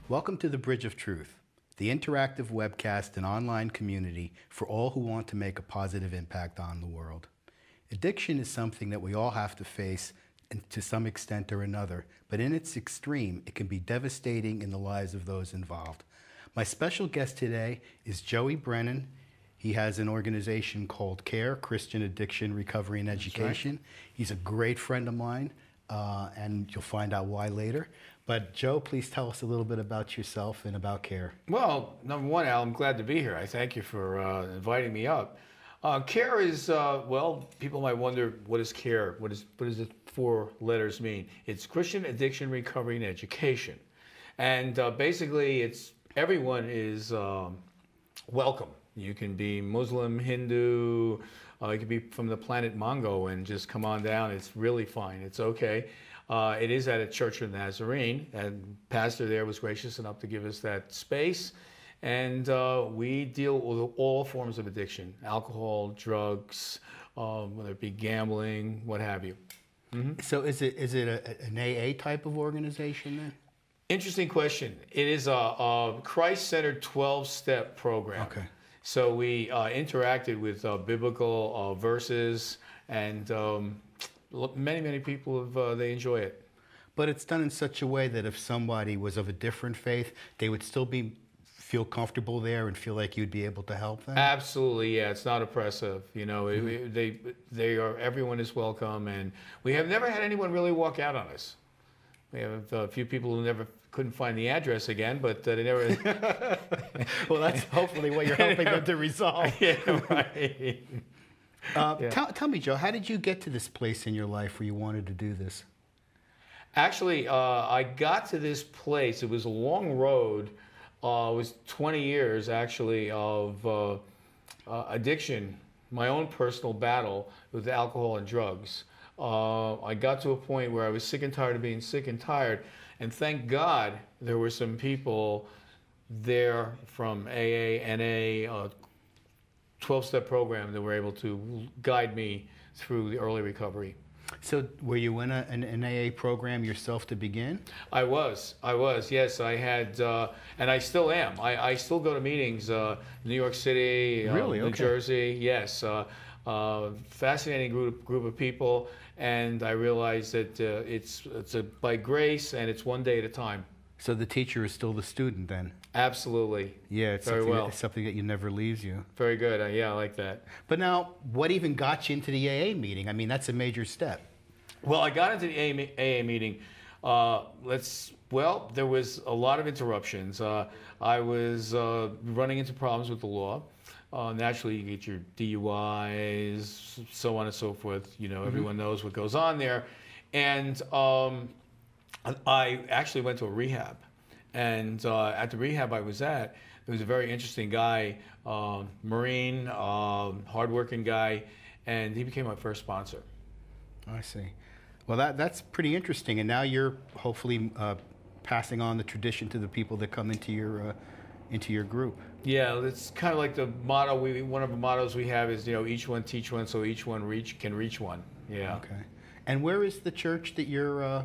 Welcome to the Bridge of Truth, the interactive webcast and online community for all who want to make a positive impact on the world. Addiction is something that we all have to face to some extent or another, but in its extreme, it can be devastating in the lives of those involved. My special guest today is Joey Brennan. He has an organization called C.A.R.E, Christian Addiction Recovery and Education. Right. He's a great friend of mine, and you'll find out why later. But Joe, please tell us a little bit about yourself and about C.A.R.E. Well, number one, Al, I'm glad to be here. I thank you for inviting me up. C.A.R.E is, well, people might wonder, what is C.A.R.E? What does the four letters mean? It's Christian Addiction Recovery and Education. And basically, everyone is welcome. You can be Muslim, Hindu, you can be from the planet Mongo and just come on down. It's really fine. It's okay. It is at a Church of the Nazarene, and pastor there was gracious enough to give us that space. And we deal with all forms of addiction: alcohol, drugs, whether it be gambling, what have you. Mm-hmm. So is it an AA type of organization then? Interesting question. It is a Christ-centered 12-step program. Okay. So we interacted with biblical verses, and many people they enjoy it. But it's done in such a way that if somebody was of a different faith, they would still feel comfortable there and feel like you'd be able to help them? Absolutely, yeah. It's not oppressive. You know, mm-hmm. Everyone is welcome, and we have never had anyone really walk out on us. We have a few people who couldn't find the address again, but they never. Well, that's hopefully what you're helping them to resolve. Yeah, right. Yeah. Tell me, Joe, how did you get to this place in your life where you wanted to do this? Actually, I got to this place. It was a long road. It was 20 years, actually, of addiction, my own personal battle with alcohol and drugs. I got to a point where I was sick and tired of being sick and tired. And thank God there were some people there from AA, NA, 12-step program that were able to guide me through the early recovery. So were you in an AA program yourself to begin? I was, yes. I had, and I still am. I still go to meetings, New York City, really? New Jersey, yes. Fascinating group of people, and I realized that it's by grace, and it's one day at a time. So the teacher is still the student then? Absolutely. Yeah, it's something that never leaves you. Very good. Yeah, I like that. But now, what even got you into the AA meeting? I mean, that's a major step. Well, I got into the AA meeting. There was a lot of interruptions. I was running into problems with the law. Naturally, you get your DUIs, so on and so forth. You know, everyone knows what goes on there. And I actually went to a rehab. And at the rehab I was at, there was a very interesting guy, Marine, hardworking guy, and he became my first sponsor. I see. Well, that's pretty interesting. And now you're hopefully passing on the tradition to the people that come into your group. Yeah, it's kind of like the motto. One of the mottos we have is, each one teach one, so each one can reach one. Yeah. Okay. And where is the church that you're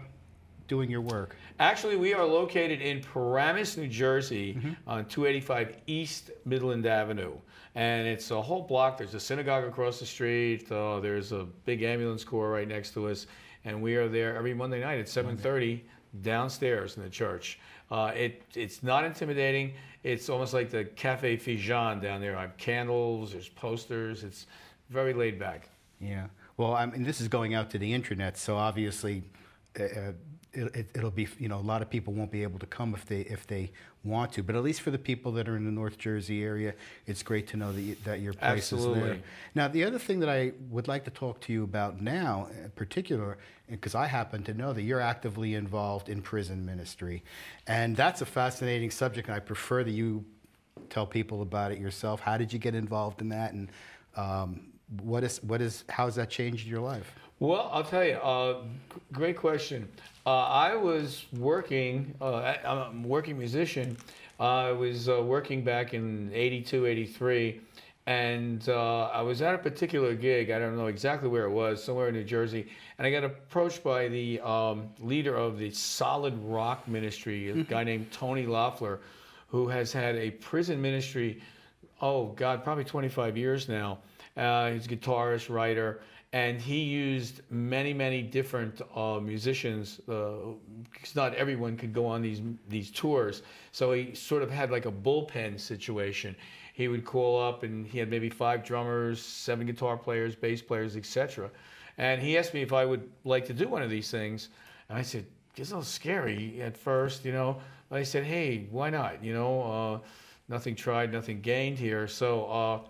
doing your work? Actually, we are located in Paramus, New Jersey, on 285 East Midland Avenue. And it's a whole block. There's a synagogue across the street. There's a big ambulance corps right next to us. And we are there every Monday night at 7:30 downstairs in the church. It's not intimidating. It's almost like the Cafe Fijan down there. I have candles, there's posters. It's very laid back. Yeah. Well, I mean, this is going out to the internet, so obviously it'll be, a lot of people won't be able to come if they want to, but at least for the people that are in the North Jersey area, it's great to know that your place is there. Now, the other thing that I would like to talk to you about now, in particular, because I happen to know that you're actively involved in prison ministry, and that's a fascinating subject, and I prefer that you tell people about it yourself. How did you get involved in that, and how's that changed your life? Well, I'll tell you. Great question. I was working. I'm a working musician. I was working back in '82, '83, and I was at a particular gig. I don't know exactly where it was, somewhere in New Jersey. And I got approached by the leader of the Solid Rock Ministry, a guy named Tony Loeffler, who has had a prison ministry, oh God, probably 25 years now. He's a guitarist, writer, and he used many, many different musicians, because not everyone could go on these tours. So he sort of had like a bullpen situation. He would call up and he had maybe 5 drummers, 7 guitar players, bass players, etc. And he asked me if I would like to do one of these things. And I said, it's a little scary at first, you know. But I said, hey, why not? You know, nothing tried, nothing gained here. So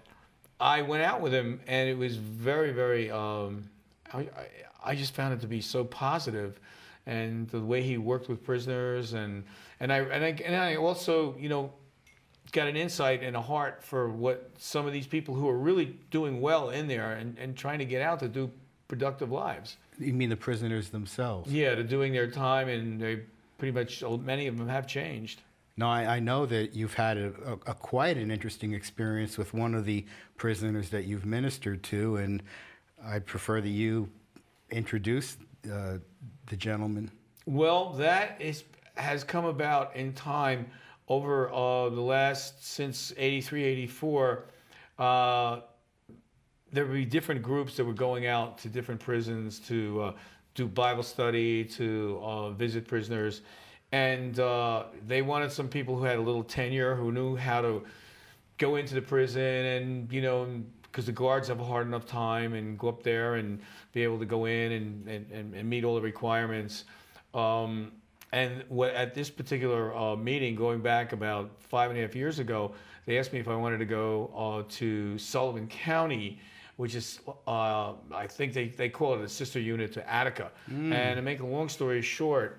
I went out with him, and it was very, very, I just found it to be so positive. And the way he worked with prisoners, and I also, you know, got an insight and a heart for what some of these people who are really doing well in there and trying to get out to do productive lives. You mean the prisoners themselves? Yeah, they're doing their time, and they pretty much, many of them have changed. No, I know that you've had a quite an interesting experience with one of the prisoners that you've ministered to, and I'd prefer that you introduce the gentleman. Well, that has come about in time over the last, since '83, '84. There would be different groups that were going out to different prisons to do Bible study, to visit prisoners. And they wanted some people who had a little tenure, who knew how to go into the prison and, you know, because the guards have a hard enough time, and go up there and be able to go in and meet all the requirements. At this particular meeting, going back about 5.5 years ago, they asked me if I wanted to go to Sullivan County, which is, I think they call it a sister unit to Attica. And to make a long story short,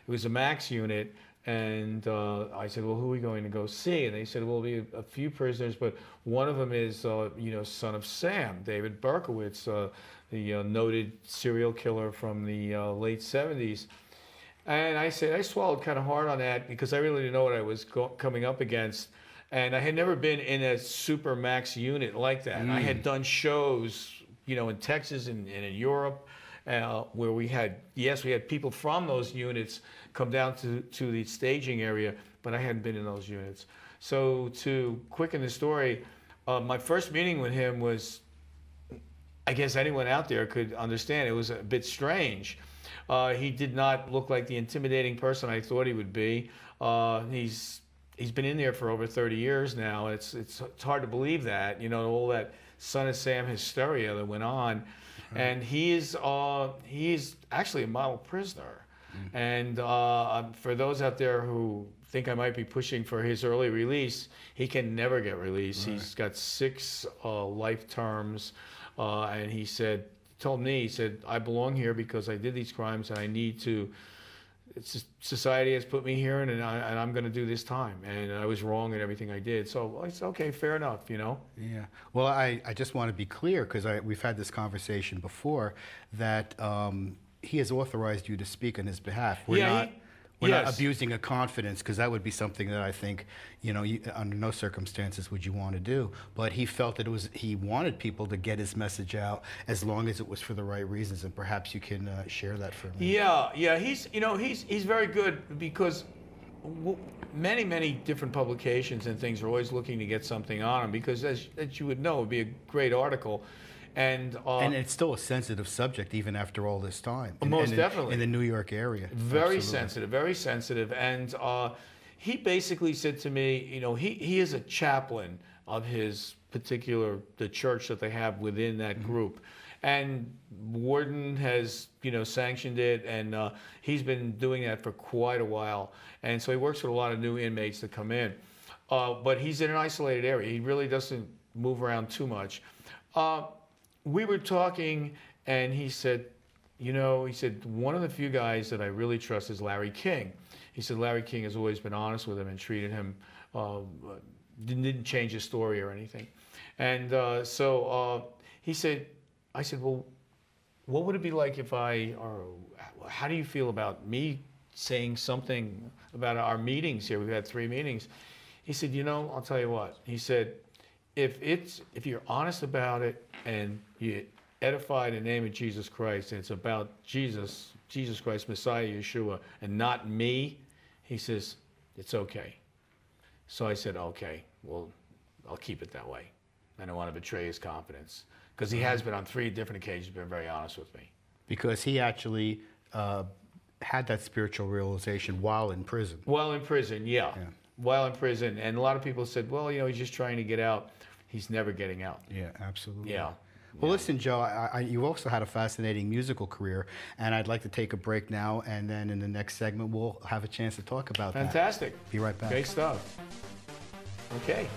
it was a max unit, and I said, well, who are we going to go see? And they said, well, there'll be a few prisoners, but one of them is, you know, son of Sam, David Berkowitz, the noted serial killer from the late 70s. And I said, I swallowed kind of hard on that, because I really didn't know what I was coming up against. And I had never been in a super max unit like that. I had done shows, you know, in Texas and in Europe, where we had people from those units come down to the staging area, but I hadn't been in those units. So to quicken the story, my first meeting with him was, I guess anyone out there could understand, it was a bit strange. He did not look like the intimidating person I thought he would be. He's been in there for over 30 years now. It's hard to believe that, you know, all that Son of Sam hysteria that went on. And he's actually a model prisoner. And for those out there who think I might be pushing for his early release, he can never get released. He's got 6 life terms. And he told me, I belong here because I did these crimes, and I need to. Society has put me here, and I'm going to do this time, and I was wrong in everything I did. So it's okay, fair enough, you know. Yeah. Well, I just want to be clear, because we've had this conversation before, that he has authorized you to speak on his behalf. We're not abusing a confidence, because that would be something that I think, you know, under no circumstances would you want to do. But he felt that he wanted people to get his message out, as long as it was for the right reasons, and perhaps you can share that for me. Yeah. He's very good, because many different publications and things are always looking to get something on him, because as you would know, it would be a great article. And it's still a sensitive subject even after all this time. Most definitely. In the New York area. Very sensitive, very sensitive. And he basically said to me, you know, he is a chaplain of his the church that they have within that group. And Warden has, you know, sanctioned it, and he's been doing that for quite a while. And so he works with a lot of new inmates that come in. But he's in an isolated area. He really doesn't move around too much. We were talking, and he said, you know, one of the few guys that I really trust is Larry King. He said Larry King has always been honest with him and treated him, didn't change his story or anything. And so I said, well, what would it be like if or how do you feel about me saying something about our meetings here? We've had 3 meetings. He said, you know, I'll tell you what. He said, if you're honest about it and you edify the name of Jesus Christ, and it's about Jesus Christ, Messiah, Yeshua, and not me, he says, it's okay. So I said, okay, well, I'll keep it that way. I don't want to betray his confidence. Because he has been on 3 different occasions, been very honest with me. Because he actually had that spiritual realization while in prison. While in prison, yeah. While in prison. And a lot of people said, well, you know, he's just trying to get out. He's never getting out. Yeah, absolutely. Yeah. Well, listen, Joe, you also had a fascinating musical career, and I'd like to take a break now, and then in the next segment, we'll have a chance to talk about that. Fantastic. Be right back. Great stuff. Okay.